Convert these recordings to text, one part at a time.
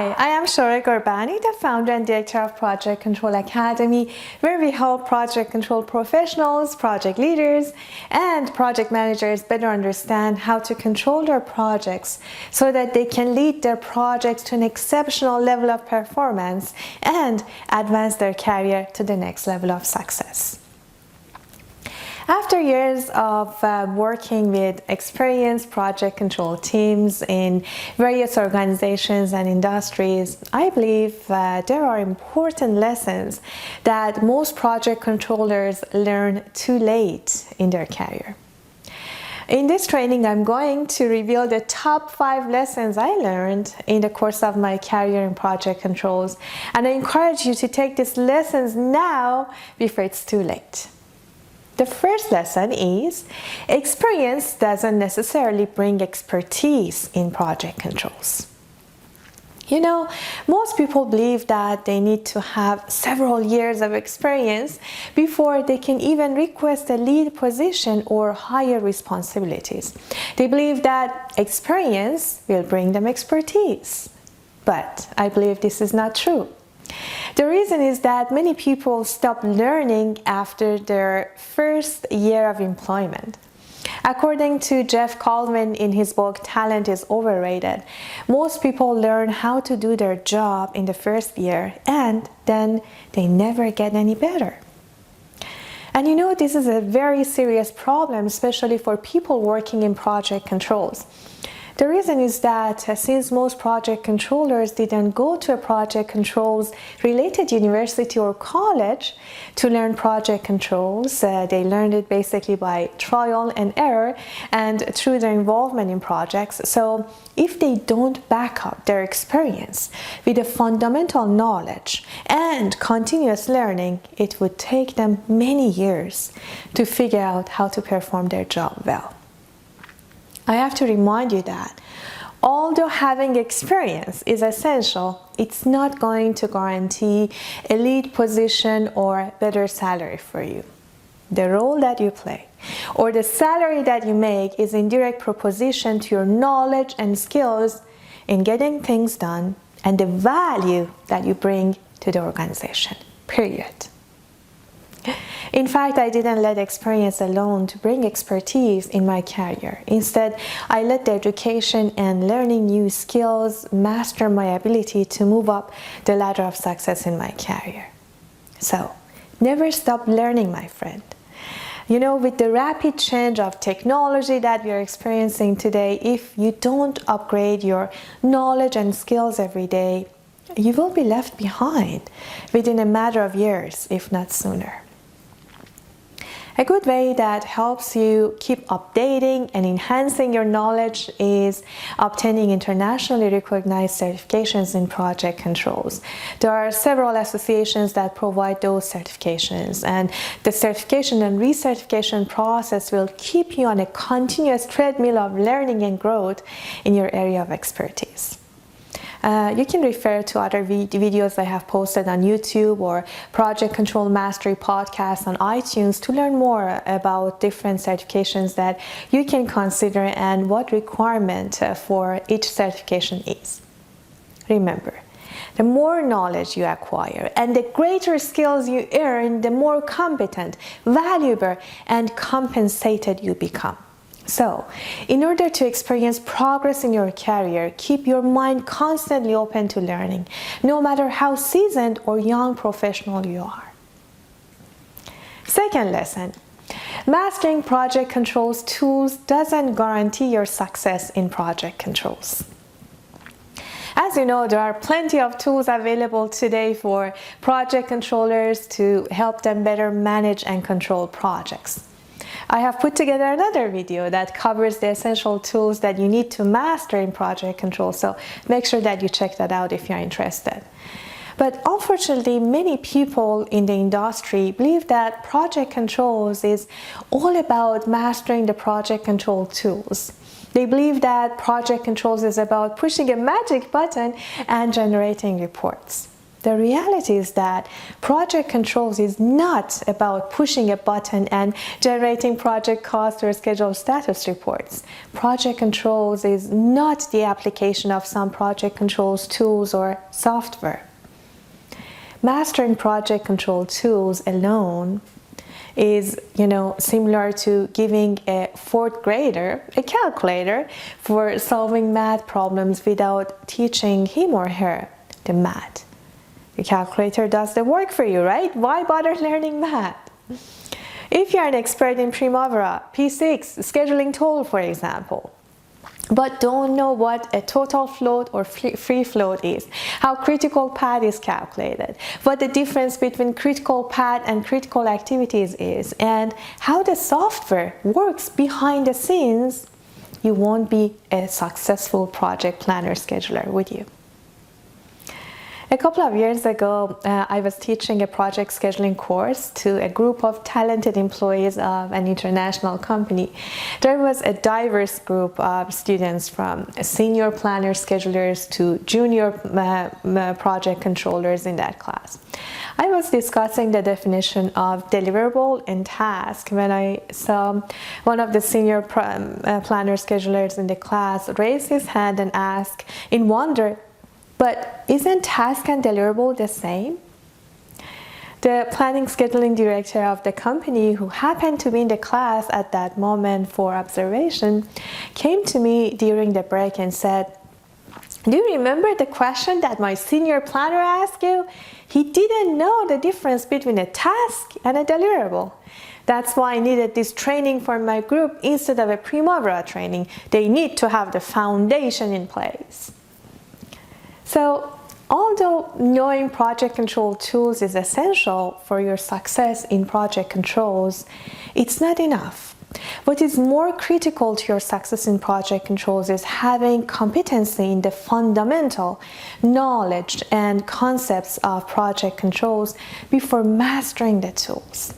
Hi, I am SHOHREH, the founder and director of Project Control Academy, where we help project control professionals, project leaders, and project managers better understand how to control their projects so that they can lead their projects to an exceptional level of performance and advance their career to the next level of success. After years of working with experienced project control teams in various organizations and industries, I believe there are important lessons that most project controllers learn too late in their career. In this training, I'm going to reveal the top 5 lessons I learned in the course of my career in project controls, and I encourage you to take these lessons now before it's too late. The first lesson is experience doesn't necessarily bring expertise in project controls. You know, most people believe that they need to have several years of experience before they can even request a lead position or higher responsibilities. They believe that experience will bring them expertise. But I believe this is not true. The reason is that many people stop learning after their first year of employment. According to Jeff Calvin in his book, Talent is Overrated, most people learn how to do their job in the first year and then they never get any better. And you know, this is a very serious problem, especially for people working in project controls. The reason is that since most project controllers didn't go to a project controls related university or college to learn project controls, they learned it basically by trial and error and through their involvement in projects. So if they don't back up their experience with a fundamental knowledge and continuous learning, it would take them many years to figure out how to perform their job well. I have to remind you that although having experience is essential, it's not going to guarantee a lead position or better salary for you. The role that you play or the salary that you make is in direct proportion to your knowledge and skills in getting things done and the value that you bring to the organization, period. In fact, I didn't let experience alone to bring expertise in my career. Instead, I let the education and learning new skills master my ability to move up the ladder of success in my career. So, never stop learning, my friend. You know, with the rapid change of technology that we are experiencing today, if you don't upgrade your knowledge and skills every day, you will be left behind within a matter of years, if not sooner. A good way that helps you keep updating and enhancing your knowledge is obtaining internationally recognized certifications in project controls. There are several associations that provide those certifications, and the certification and recertification process will keep you on a continuous treadmill of learning and growth in your area of expertise. You can refer to other videos I have posted on YouTube or Project Control Mastery podcast on iTunes to learn more about different certifications that you can consider and what requirement for each certification is. Remember, the more knowledge you acquire and the greater skills you earn, the more competent, valuable, and compensated you become. So, in order to experience progress in your career, keep your mind constantly open to learning, no matter how seasoned or young professional you are. Second lesson, mastering project controls tools doesn't guarantee your success in project controls. As you know, there are plenty of tools available today for project controllers to help them better manage and control projects. I have put together another video that covers the essential tools that you need to master in project control, so make sure that you check that out if you're interested. But unfortunately, many people in the industry believe that project controls is all about mastering the project control tools. They believe that project controls is about pushing a magic button and generating reports. The reality is that project controls is not about pushing a button and generating project cost or schedule status reports. Project controls is not the application of some project controls tools or software. Mastering project control tools alone is, similar to giving a fourth grader a calculator for solving math problems without teaching him or her the math. The calculator does the work for you, right? Why bother learning math? If you're an expert in Primavera, P6, scheduling tool, for example, but don't know what a total float or free float is, how critical path is calculated, what the difference between critical path and critical activities is, and how the software works behind the scenes, you won't be a successful project planner scheduler, would you? A couple of years ago, I was teaching a project scheduling course to a group of talented employees of an international company. There was a diverse group of students, from senior planner schedulers to junior project controllers in that class. I was discussing the definition of deliverable and task when I saw one of the senior planner schedulers in the class raise his hand and ask in wonder, "But isn't task and deliverable the same?" The planning scheduling director of the company, who happened to be in the class at that moment for observation, came to me during the break and said, "Do you remember the question that my senior planner asked you? He didn't know the difference between a task and a deliverable. That's why I needed this training for my group instead of a Primavera training. They need to have the foundation in place." So, although knowing project control tools is essential for your success in project controls, it's not enough. What is more critical to your success in project controls is having competency in the fundamental knowledge and concepts of project controls before mastering the tools.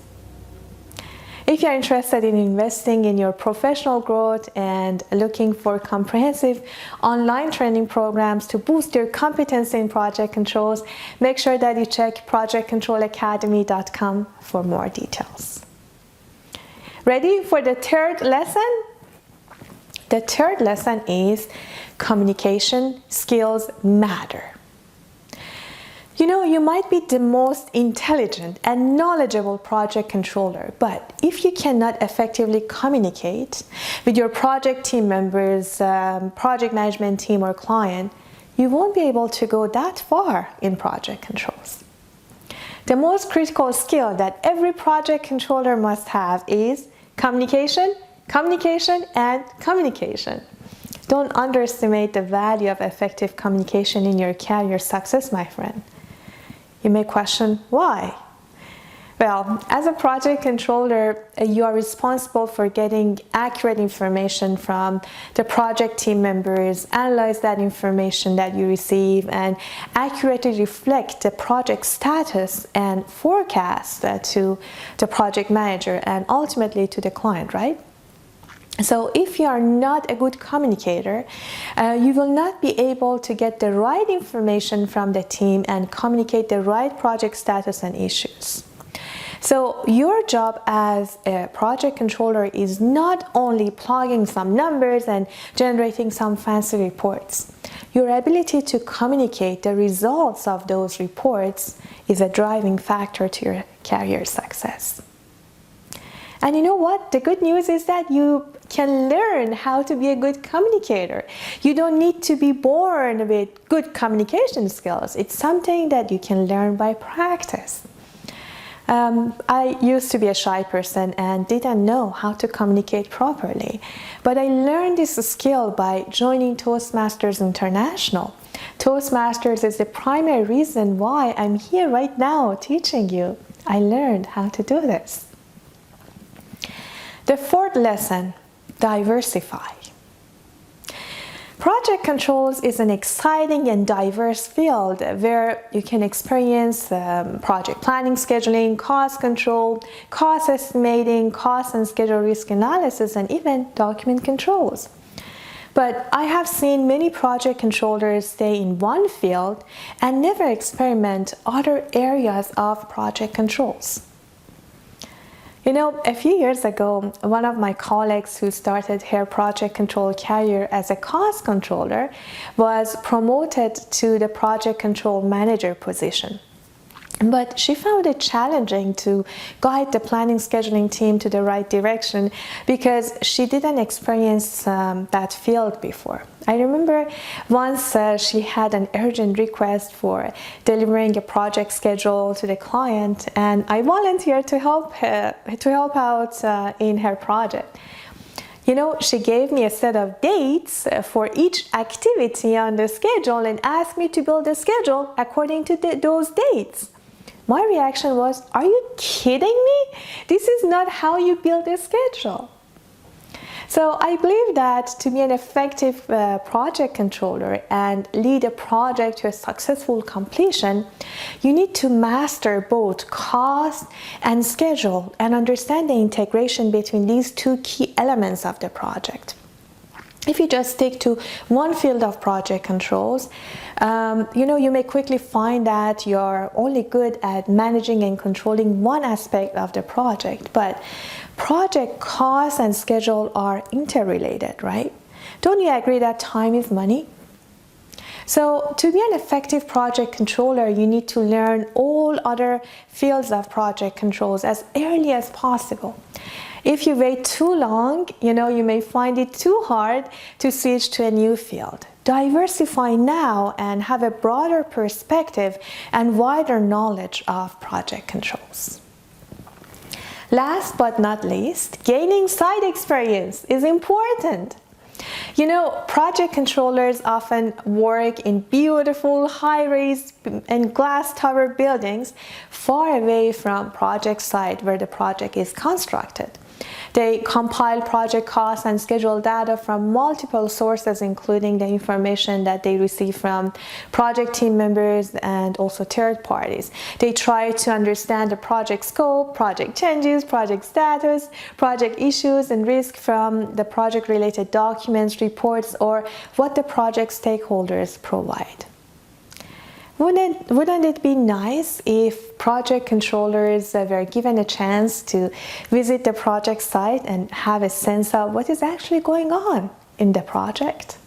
If you're interested in investing in your professional growth and looking for comprehensive online training programs to boost your competency in project controls, make sure that you check projectcontrolacademy.com for more details. Ready for the third lesson? The third lesson is communication skills matter. You might be the most intelligent and knowledgeable project controller, but if you cannot effectively communicate with your project team members, project management team, or client, you won't be able to go that far in project controls. The most critical skill that every project controller must have is communication, communication, and communication. Don't underestimate the value of effective communication in your career success, my friend. You may question why. Well, as a project controller, you are responsible for getting accurate information from the project team members, analyze that information that you receive, and accurately reflect the project status and forecast to the project manager and ultimately to the client, right? So if you are not a good communicator, you will not be able to get the right information from the team and communicate the right project status and issues. So your job as a project controller is not only plugging some numbers and generating some fancy reports. Your ability to communicate the results of those reports is a driving factor to your career success. And you know what? The good news is that you can learn how to be a good communicator. You don't need to be born with good communication skills. It's something that you can learn by practice. I used to be a shy person and didn't know how to communicate properly. But I learned this skill by joining Toastmasters International. Toastmasters is the primary reason why I'm here right now teaching you. I learned how to do this. The fourth lesson, diversify. Project controls is an exciting and diverse field where you can experience project planning, scheduling, cost control, cost estimating, cost and schedule risk analysis, and even document controls. But I have seen many project controllers stay in one field and never experiment other areas of project controls. You know, a few years ago, one of my colleagues who started her project control career as a cost controller was promoted to the project control manager position. But she found it challenging to guide the planning scheduling team to the right direction because she didn't experience that field before. I remember once she had an urgent request for delivering a project schedule to the client, and I volunteered to help out in her project. You know, she gave me a set of dates for each activity on the schedule and asked me to build a schedule according to those dates. My reaction was, are you kidding me? This is not how you build a schedule. So I believe that to be an effective project controller and lead a project to a successful completion, you need to master both cost and schedule and understand the integration between these two key elements of the project. If you just stick to one field of project controls, you may quickly find that you're only good at managing and controlling one aspect of the project. But project cost and schedule are interrelated, right? Don't you agree that time is money? So to be an effective project controller, you need to learn all other fields of project controls as early as possible. If you wait too long, you may find it too hard to switch to a new field. Diversify now and have a broader perspective and wider knowledge of project controls. Last but not least, gaining site experience is important. You know, project controllers often work in beautiful high-rise and glass tower buildings far away from project site where the project is constructed. They compile project costs and schedule data from multiple sources, including the information that they receive from project team members and also third parties. They try to understand the project scope, project changes, project status, project issues and risk from the project-related documents, reports, or what the project stakeholders provide. Wouldn't it be nice if project controllers were given a chance to visit the project site and have a sense of what is actually going on in the project?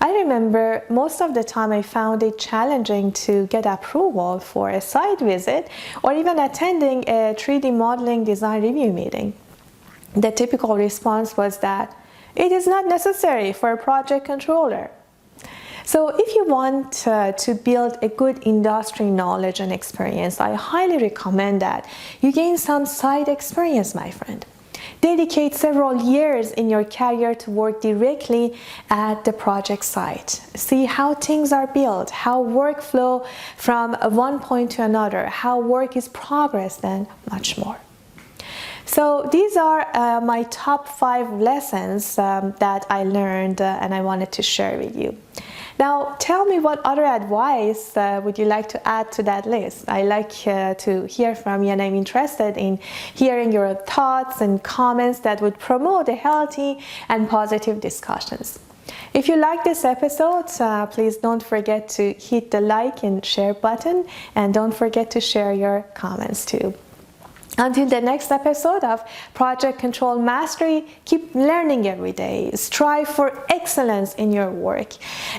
I remember most of the time I found it challenging to get approval for a site visit or even attending a 3D modeling design review meeting. The typical response was that it is not necessary for a project controller. So if you want to build a good industry knowledge and experience, I highly recommend that you gain some site experience, my friend. Dedicate several years in your career to work directly at the project site. See how things are built, how work flow from one point to another, how work is progressed, and much more. So these are my top 5 lessons that I learned and I wanted to share with you. Now, tell me what other advice would you like to add to that list? I like to hear from you, and I'm interested in hearing your thoughts and comments that would promote a healthy and positive discussions. If you like this episode, please don't forget to hit the like and share button, and don't forget to share your comments too. Until the next episode of Project Control Mastery, keep learning every day. Strive for excellence in your work.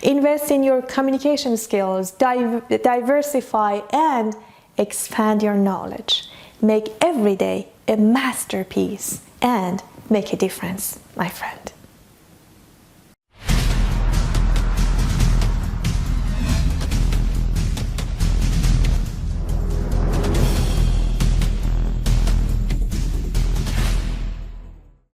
Invest in your communication skills, diversify, and expand your knowledge. Make every day a masterpiece and make a difference, my friend.